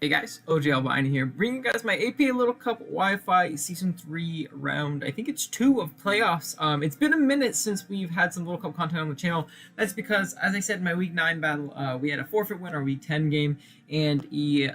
Hey guys, OJ Albine here, bringing you guys my APA Little Cup Wi-Fi Season 3 round, I think it's 2 of playoffs. It's been a minute since we've had some Little Cup content on the channel. That's because, as I said in my Week 9 battle, we had a forfeit win our Week 10 game, and a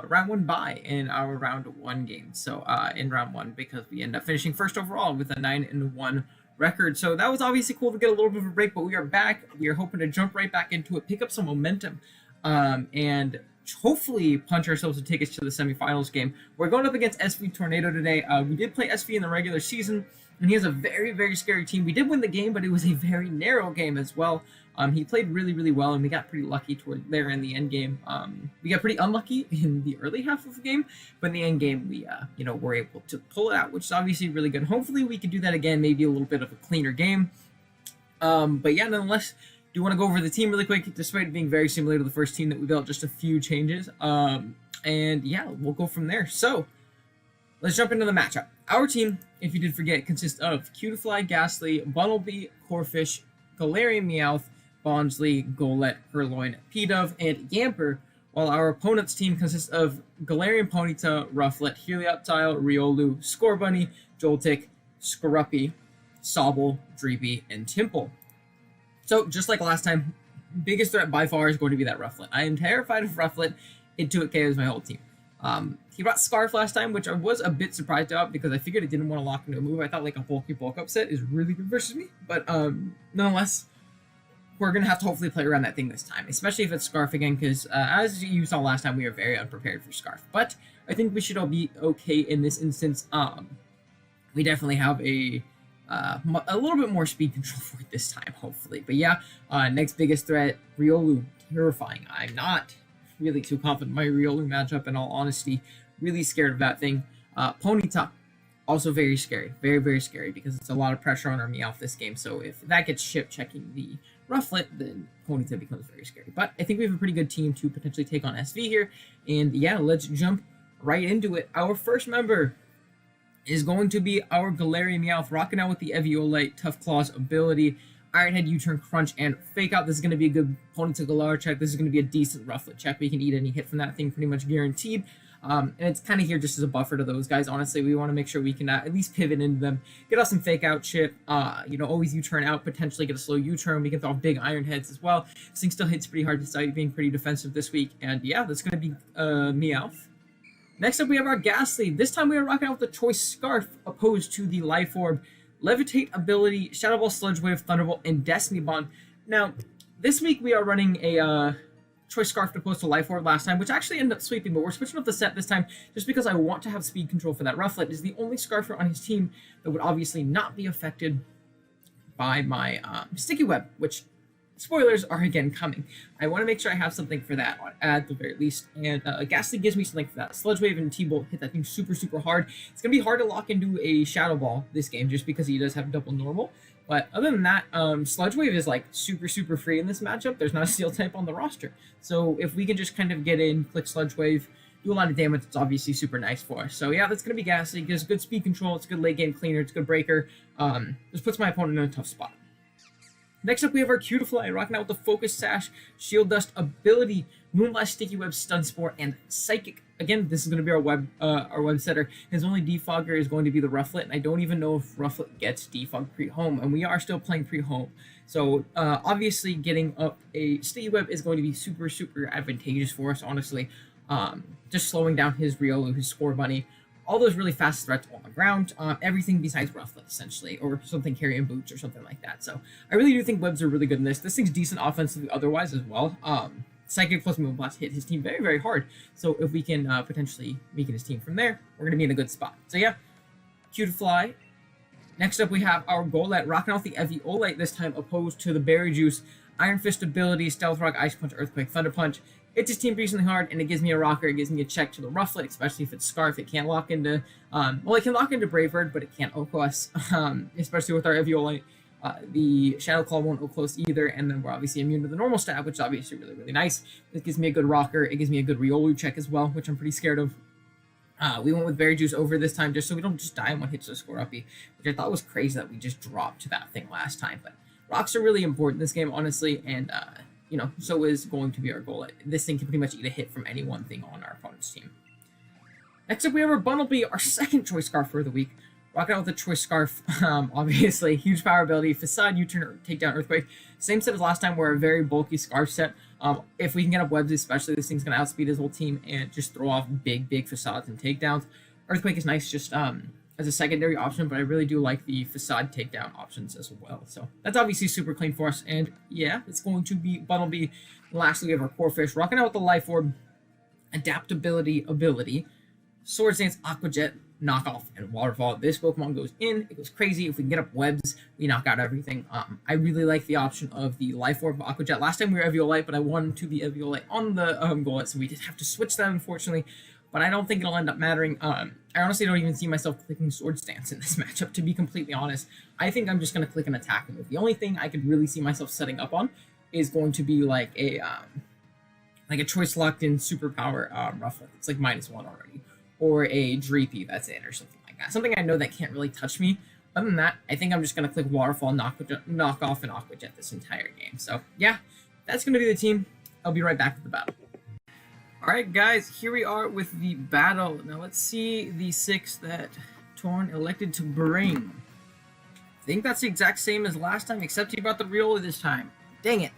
round 1 bye in our round 1 game. So, in round 1, because we ended up finishing first overall with a 9-1 record. So that was obviously cool to get a little bit of a break, but we are back. We are hoping to jump right back into it, pick up some momentum, and hopefully punch ourselves to take us to the semifinals game. We're going up against SV Tornado today. We did play SV in the regular season, and he has a very, very scary team. We did win the game, but it was a very narrow game as well. He played really, really well, and we got pretty lucky toward there in the end game. We got pretty unlucky in the early half of the game, but in the end game, we were able to pull it out, which is obviously really good. Hopefully, we can do that again, maybe a little bit of a cleaner game. But yeah, nonetheless, do you want to go over the team really quick, despite it being very similar to the first team that we built, just a few changes. And yeah, we'll go from there. So let's jump into the matchup. Our team, if you did forget, consists of Cutiefly, Ghastly, Bunnelby, Corphish, Galarian, Meowth, Bonsly, Golett, Purloin, Pidove, and Yamper, while our opponent's team consists of Galarian, Ponyta, Rufflet, Helioptile, Riolu, Scorbunny, Joltik, Skorupi, Sobble, Dreepy, and Timple. So, just like last time, biggest threat by far is going to be that Rufflet. I am terrified of Rufflet. It KOs my whole team. He brought Scarf last time, which I was a bit surprised about because I figured it didn't want to lock into a move. I thought like a bulky bulk up set is really good versus me. But nonetheless, we're going to have to hopefully play around that thing this time, especially if it's Scarf again, because as you saw last time, we were very unprepared for Scarf. But I think we should all be okay in this instance. We definitely have a little bit more speed control for it this time, hopefully. But yeah, next biggest threat, Riolu, terrifying. I'm not really too confident in my Riolu matchup, in all honesty. Really scared of that thing. Ponyta, also very scary. Very, very scary, because it's a lot of pressure on our Meowth this game. So if that gets ship checking the Rufflet, then Ponyta becomes very scary. But I think we have a pretty good team to potentially take on SV here. And yeah, let's jump right into it. Our first member is going to be our Galarian Meowth, rocking out with the Eviolite, Tough Claws ability, Iron Head, U-Turn, Crunch, and Fake Out. This is going to be a good Ponyta Galar check. This is going to be a decent Rufflet check. We can eat any hit from that thing pretty much guaranteed. And it's kind of here just as a buffer to those guys. Honestly, we want to make sure we can at least pivot into them, get off some Fake Out chip, always U-Turn out, potentially get a slow U-Turn. We can throw off big Iron Heads as well. This thing still hits pretty hard despite being pretty defensive this week. And yeah, that's going to be Meowth. Next up, we have our Ghastly. This time we are rocking out with the Choice Scarf, opposed to the Life Orb, Levitate ability, Shadow Ball, Sludge Wave, Thunderbolt, and Destiny Bond. Now, this week we are running a Choice Scarf opposed to Life Orb last time, which actually ended up sweeping, but we're switching up the set this time just because I want to have speed control for that Rufflet. It is the only Scarfer on his team that would obviously not be affected by my Sticky Web, which, spoilers are again coming. I want to make sure I have something for that at the very least. And Ghastly gives me something for that. Sludge Wave and T-Bolt hit that thing super, super hard. It's going to be hard to lock into a Shadow Ball this game just because he does have double normal. But other than that, Sludge Wave is like super, super free in this matchup. There's not a Steel type on the roster. So if we can just kind of get in, click Sludge Wave, do a lot of damage, it's obviously super nice for us. So yeah, that's going to be Ghastly. Gives good speed control. It's good late game cleaner. It's good breaker. This puts my opponent in a tough spot. Next up, we have our Cutiefly, rocking out with the Focus Sash, Shield Dust ability, Moonblast, Sticky Web, Stun Spore, and Psychic. Again, this is going to be our web setter. His only defogger is going to be the Rufflet, and I don't even know if Rufflet gets defogged pre-home, and we are still playing pre-home. So, obviously, getting up a Sticky Web is going to be super, super advantageous for us, honestly. Just slowing down his Riolu, his Scorbunny, all those really fast threats on the ground, everything besides Rufflet, essentially, or something carrying boots or something like that. So I really do think webs are really good in this. This thing's decent offensively otherwise as well. Psychic plus Moonblast hit his team very, very hard. So if we can potentially weaken his team from there, we're going to be in a good spot. So yeah, Cutiefly. Next up, we have our Golett, rocking off the Eviolite this time, opposed to the Berry Juice, Iron Fist ability, Stealth Rock, Ice Punch, Earthquake, Thunder Punch. Hits his team decently hard, and it gives me a rocker. It gives me a check to the Rufflet, especially if it's Scarf. It can't lock into, it can lock into Brave Bird, but it can't O-Close, especially with our Eviolite. The Shadow Claw won't O-Close either, and then we're obviously immune to the normal stab, which is obviously really, really nice. It gives me a good rocker. It gives me a good Riolu check as well, which I'm pretty scared of. We went with Berry Juice over this time just so we don't just die in one hit to Skorupi, which I thought was crazy that we just dropped that thing last time. But rocks are really important in this game, honestly, and you know, so is going to be our goal. This thing can pretty much eat a hit from any one thing on our opponent's team. Next up, we have our Bumblebee, our second choice scarf for the week. Rocking out with the choice scarf, obviously, huge power ability, facade, U-turn, or take down earthquake. Same set as last time, we're a very bulky scarf set. If we can get up webs, especially, this thing's gonna outspeed his whole team and just throw off big facades and takedowns. Earthquake is nice just as a secondary option, but I really do like the facade takedown options as well. So that's obviously super clean for us. And yeah, it's going to be Bumblebee. Lastly, we have our core fish, rocking out with the life orb, adaptability ability, Swords Dance, Aqua Jet, Knockoff, and Waterfall. This Pokemon goes in, it goes crazy. If we can get up webs, we knock out everything. I really like the option of the Life Orb of Aqua Jet. Last time we were Eviolite, but I wanted to be Eviolite on the Golett, so we did have to switch that, unfortunately. But I don't think it'll end up mattering. I honestly don't even see myself clicking Swords Dance in this matchup, to be completely honest. I think I'm just going to click an attack move. The only thing I could really see myself setting up on is going to be like a choice locked in superpower Rufflet. It's like -1 already. Or a Dreepy, that's it, or something like that. Something I know that can't really touch me. Other than that, I think I'm just going to click Waterfall, knock off, and Aqua Jet this entire game. So, yeah, that's going to be the team. I'll be right back with the battle. Alright, guys, here we are with the battle. Now, let's see the 6 that Torn elected to bring. I think that's the exact same as last time, except he brought the Riola this time. Dang it.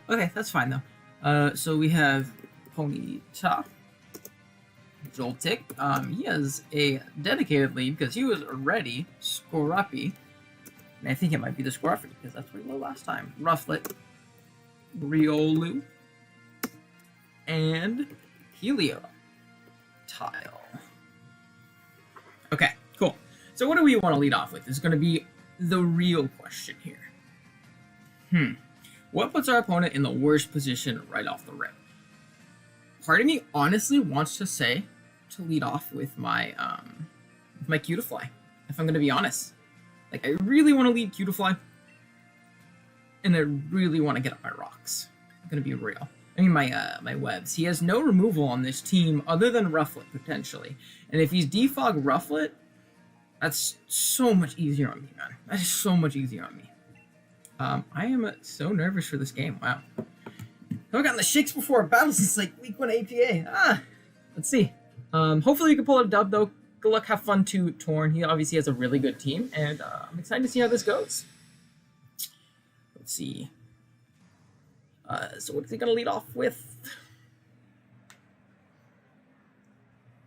Okay, that's fine, though. So we have Ponyta. Joltik. He has a dedicated lead because he was already Scoruppy. And I think it might be the Scoruppy because that's what he was last time. Rufflet, Riolu, and Heliotile. Okay, cool. So what do we want to lead off with? This is going to be the real question here. What puts our opponent in the worst position right off the rip? Part of me honestly wants to say to lead off with my Cutiefly, if I'm going to be honest. Like, I really want to lead Cutiefly, and I really want to get up my rocks. I'm going to be real. I mean, my webs. He has no removal on this team other than Rufflet, potentially. And if he's Defog Rufflet, that's so much easier on me, man. That is so much easier on me. I am so nervous for this game. Wow. I've gotten the shakes before a battle since, like, week 1 APA. Let's see. Hopefully you can pull out a dub, though. Good luck, have fun to Torn. He obviously has a really good team, and I'm excited to see how this goes. Let's see. So what is he going to lead off with?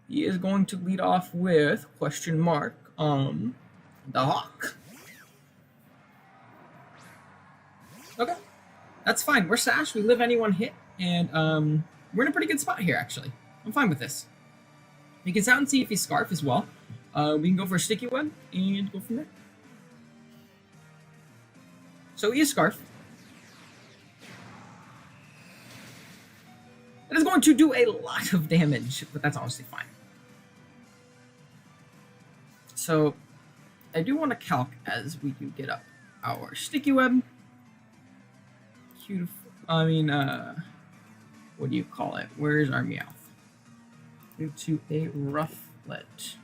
He is going to lead off with, question mark, the Hawk. Okay. That's fine. We're Sash. We live anyone hit, and we're in a pretty good spot here, actually. I'm fine with this. We can sound and see if he's Scarf as well. We can go for a Sticky Web and go from there. So he is Scarf. It is going to do a lot of damage, but that's honestly fine. So I do want to calc as we do get up our Sticky Web. I mean, what do you call it? Where's our Meowth? Go to a Rufflet.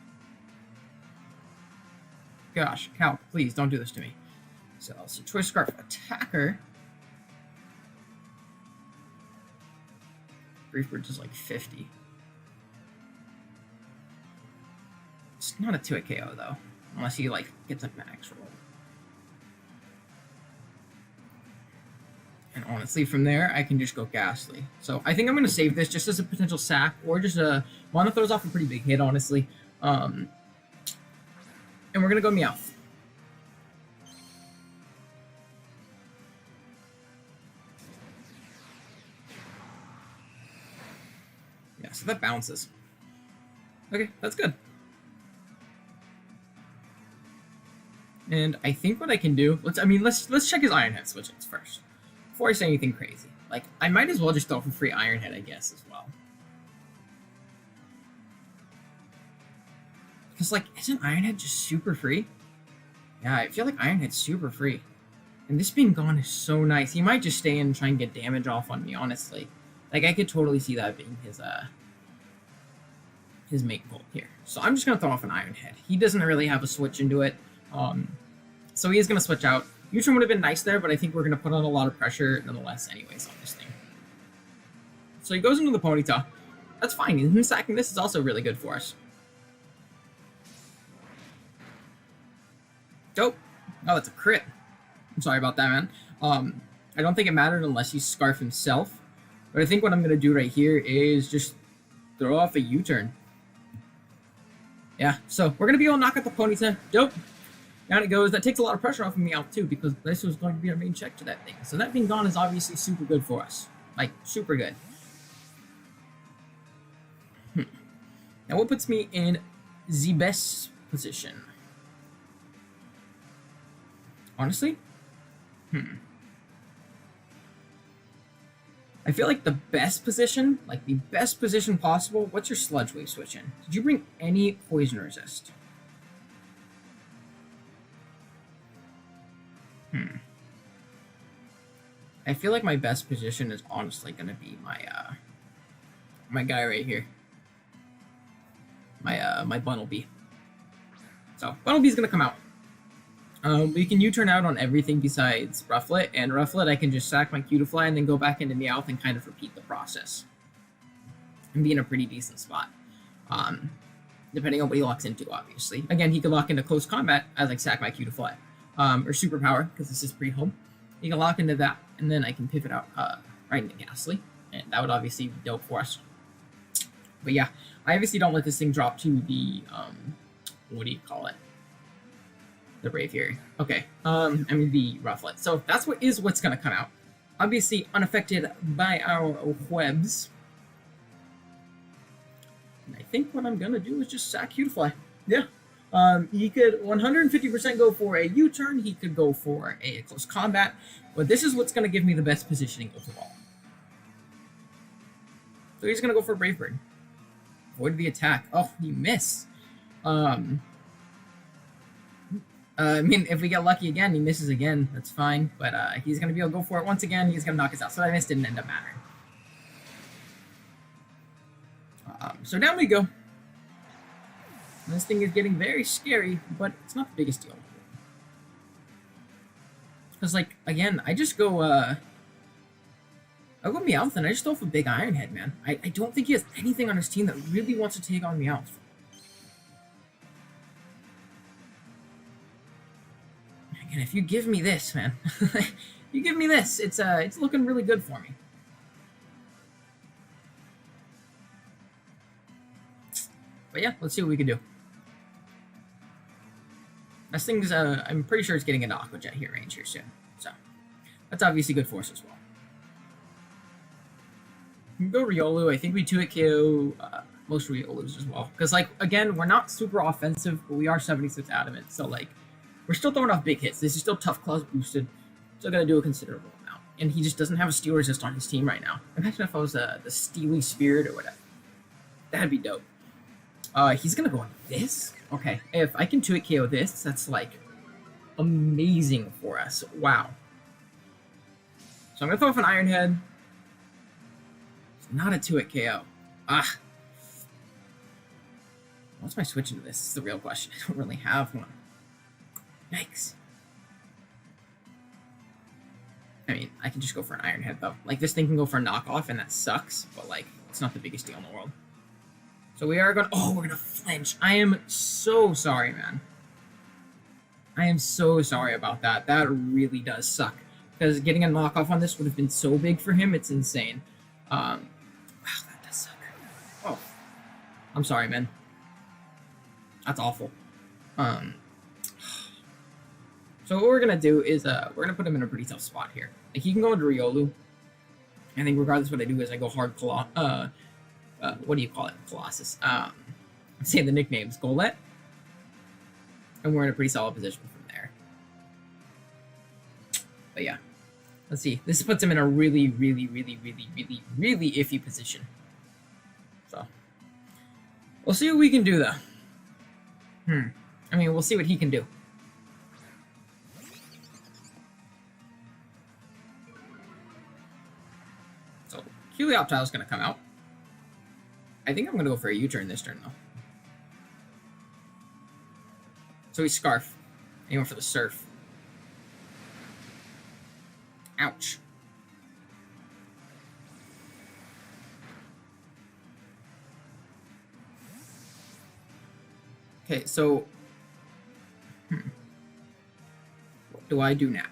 Gosh, Calc, please don't do this to me. So I'll see Choice Scarf Attacker. Brief Bridge is like 50. It's not a 2-hit KO though, unless he like gets a max roll. And honestly, from there, I can just go Ghastly. So I think I'm going to save this just as a potential sack, or just a... Mana throws off a pretty big hit, honestly. And we're going to go Meowth. Yeah, so that bounces. Okay, that's good. And I think what I can do... Let's check his Iron Head switchings first. Before I say anything crazy. Like, I might as well just throw for free Iron Head, I guess, as well. Because, like, isn't Iron Head just super free? Yeah, I feel like Iron Head's super free. And this being gone is so nice. He might just stay in and try and get damage off on me, honestly. Like, I could totally see that being his main goal here. So I'm just going to throw off an Iron Head. He doesn't really have a switch into it. So he is going to switch out. U-turn would have been nice there, but I think we're going to put on a lot of pressure nonetheless anyways on this thing. So he goes into the Ponyta. That's fine. Him sacking this is also really good for us. Dope. Oh, that's a crit. I'm sorry about that, man. I don't think it mattered unless he Scarf himself. But I think what I'm going to do right here is just throw off a U-turn. Yeah, so we're going to be able to knock out the Ponyta. Dope. Down it goes. That takes a lot of pressure off of Meowth too, because this was going to be our main check to that thing. So that being gone is obviously super good for us. Like, super good. Now what puts me in the best position? Honestly? I feel like the best position, like the best position possible, what's your Sludge Wave switch in? Did you bring any Poison Resist? I feel like my best position is honestly going to be my my guy right here. My Bunnelby. So, Bunnelby's going to come out. We can U-turn out on everything besides Rufflet, and Rufflet I can just sack my Cutiefly and then go back into Meowth and kind of repeat the process. And be in a pretty decent spot. Depending on what he locks into, obviously. Again, he could lock into Close Combat as I sack my Cutiefly. Or Superpower, because this is pre-home. He can lock into that, and then I can pivot out right into Ghastly. And that would obviously be dope for us. But yeah, I obviously don't let this thing drop to the, what do you call it? The Braviary. Okay, I mean the Rufflet. So that's what's gonna come out. Obviously unaffected by our webs. And I think what I'm gonna do is just sack Cutiefly. Yeah. He could 150% go for a U-turn. He could go for a Close Combat. But this is what's gonna give me the best positioning overall. So he's gonna go for Brave Bird. Avoid the attack. Oh, he missed. I mean, if we get lucky again, he misses again. That's fine. But he's going to be able to go for it once again. He's going to knock us out. So that miss didn't end up mattering. So down we go. This thing is getting very scary, but it's not the biggest deal. Because, like, again, I just go... I go Meowth and I just throw off a big Iron Head, man. I don't think he has anything on his team that really wants to take on Meowth. And if you give me this, man, you give me this, it's looking really good for me. But yeah, let's see what we can do. This thing's, I'm pretty sure it's getting into Aqua Jet here range here soon. So, that's obviously good for us as well. We can go Riolu. I think we 2-hit KO most Riolus as well. Because, like, again, we're not super offensive, but we are 76 adamant. So, like, we're still throwing off big hits. This is still Tough Claws boosted. Still going to do a considerable amount. And he just doesn't have a Steel Resist on his team right now. Imagine if I was the Steely Spirit or whatever. That'd be dope. He's going to go on this? Okay. If I can 2-hit KO this, that's, like, amazing for us. Wow. So I'm going to throw off an Iron Head. It's not a 2-hit KO. Ah. What's my switch into this? This is the real question. I don't really have one. Yikes. I mean, I can just go for an Iron Head, though. Like, this thing can go for a knockoff, and that sucks, but, like, it's not the biggest deal in the world. So we are going to... Oh, we're going to flinch. I am so sorry, man. I am so sorry about that. That really does suck. Because getting a knockoff on this would have been so big for him, it's insane. Wow, that does suck. Oh. I'm sorry, man. That's awful. So what we're going to do is we're going to put him in a pretty tough spot here. Like, he can go into Riolu. I think regardless what I do is I go hard what do you call it? Colossus. I'm saying the nicknames. Golett. And we're in a pretty solid position from there. But yeah. Let's see. This puts him in a really, really, really, really, really, really iffy position. So. We'll see what we can do, though. I mean, we'll see what he can do. So, Helioptile is going to come out. I think I'm going to go for a U-turn this turn, though. So we Scarf. And he went for the Surf. Ouch. Okay, so... what do I do now?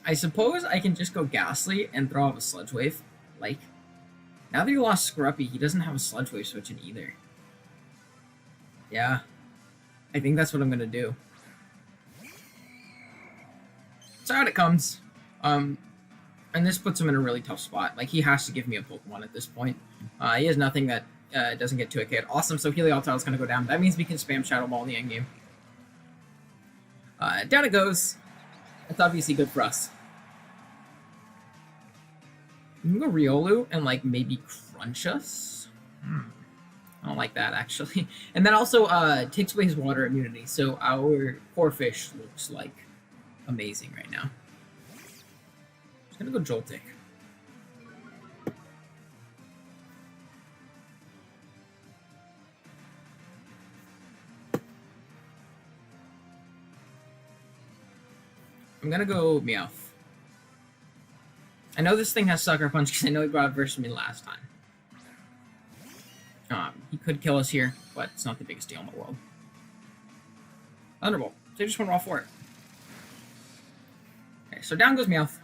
I suppose I can just go Ghastly and throw off a Sludge Wave. Like, now that he lost Scruppy, he doesn't have a Sludge Wave switch in either. Yeah. I think that's what I'm gonna do. So out it comes. And this puts him in a really tough spot. Like, he has to give me a Pokemon at this point. He has nothing that doesn't get to a kid. Awesome, so Helioptile is gonna go down. That means we can spam Shadow Ball in the endgame. Down it goes. That's obviously good for us. We can go Riolu and, like, maybe crunch us. I don't like that, actually. And that also takes away his water immunity, so our Corphish looks, like, amazing right now. Just gonna go Joltik. I'm gonna go Meowth. I know this thing has Sucker Punch because I know he brought it versus me last time. He could kill us here, but it's not the biggest deal in the world. Thunderbolt. So I just went raw for it. Okay, so down goes Meowth.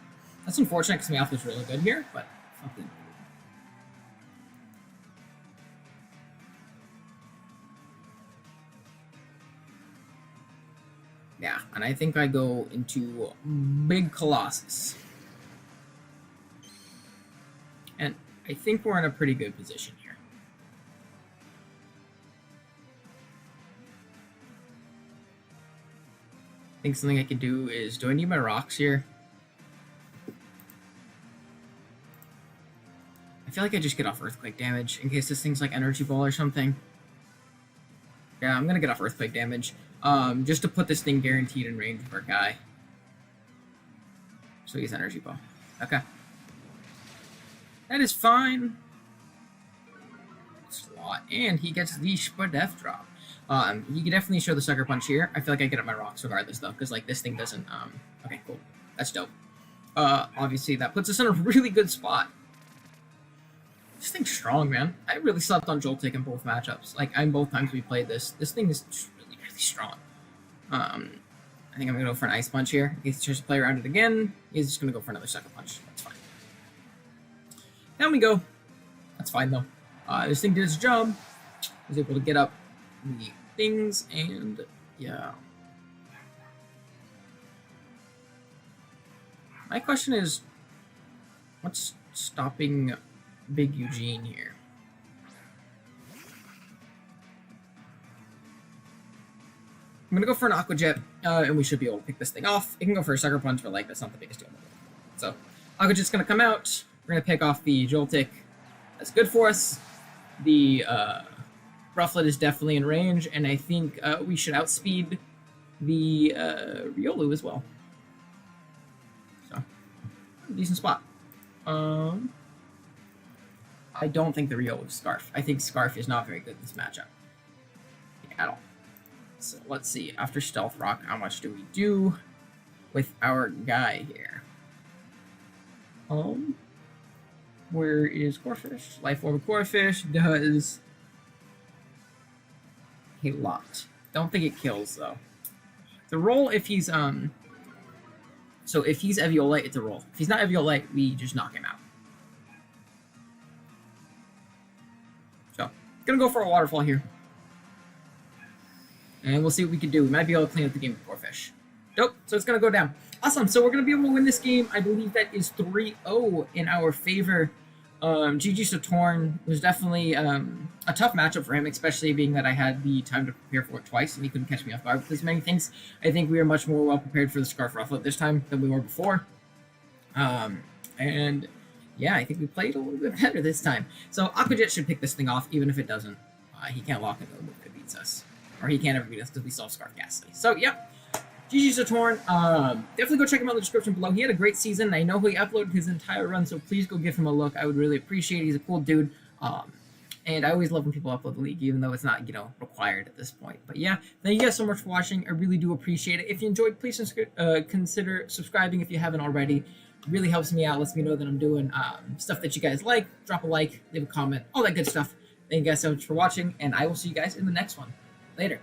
That's unfortunate because Meowth was really good here, but something. Yeah, and I think I go into Big Colossus. And I think we're in a pretty good position here. I think something I could do is, do I need my rocks here? I feel like I just get off Earthquake damage in case this thing's like Energy Ball or something. Yeah, I'm gonna get off Earthquake damage. Just to put this thing guaranteed in range of our guy. So he's Energy Ball. Okay. That is fine. Slot. And he gets the Spadef drop. You can definitely show the Sucker Punch here. I feel like I get up my rocks regardless, though, because, like, this thing doesn't, okay, cool. That's dope. Obviously, that puts us in a really good spot. This thing's strong, man. I really slept on Joltik in both matchups. Like, in both times we played this. This thing is really, really strong. I think I'm gonna go for an Ice Punch here. In case he tries to play around it again, he's just gonna go for another Sucker Punch. That's fine. Down we go. That's fine, though. This thing did its job. Was able to get up the things, and yeah. My question is, what's stopping Big Eugene here? I'm gonna go for an Aqua Jet, and we should be able to pick this thing off. It can go for a Sucker Punch, but, like, that's not the biggest deal in the world. So, Aqua Jet's gonna come out. We're gonna pick off the Joltik. That's good for us. The Rufflet is definitely in range, and I think we should outspeed the Riolu as well. So, decent spot. I don't think the Riolu is Scarf. I think Scarf is not very good in this matchup. At all. So let's see. After Stealth Rock, how much do we do with our guy here? Where is Corphish? Life Orb Corphish does a lot. Don't think it kills, though. The roll, if he's, so if he's Eviolite, it's a roll. If he's not Eviolite, we just knock him out. So, gonna go for a Waterfall here. And we'll see what we can do. We might be able to clean up the game with Corphish. Dope, so it's gonna go down. Awesome, so we're gonna be able to win this game. I believe that is 3-0 in our favor. GG Saturn was definitely a tough matchup for him, especially being that I had the time to prepare for it twice, and he couldn't catch me off guard with as many things. I think we are much more well prepared for the Scarf Rufflet this time than we were before. And yeah, I think we played a little bit better this time. So Aqua Jet should pick this thing off, even if it doesn't. He can't lock into a move that beats us. Or he can't ever beat us because we still have Scarf Ghastly. So, yeah. GG Saturn. Definitely go check him out in the description below. He had a great season. I know he uploaded his entire run, so please go give him a look. I would really appreciate it. He's a cool dude. And I always love when people upload the league, even though it's not, required at this point. But yeah, thank you guys so much for watching. I really do appreciate it. If you enjoyed, please consider subscribing if you haven't already. It really helps me out, lets me know that I'm doing stuff that you guys like. Drop a like, leave a comment, all that good stuff. Thank you guys so much for watching, and I will see you guys in the next one. Later.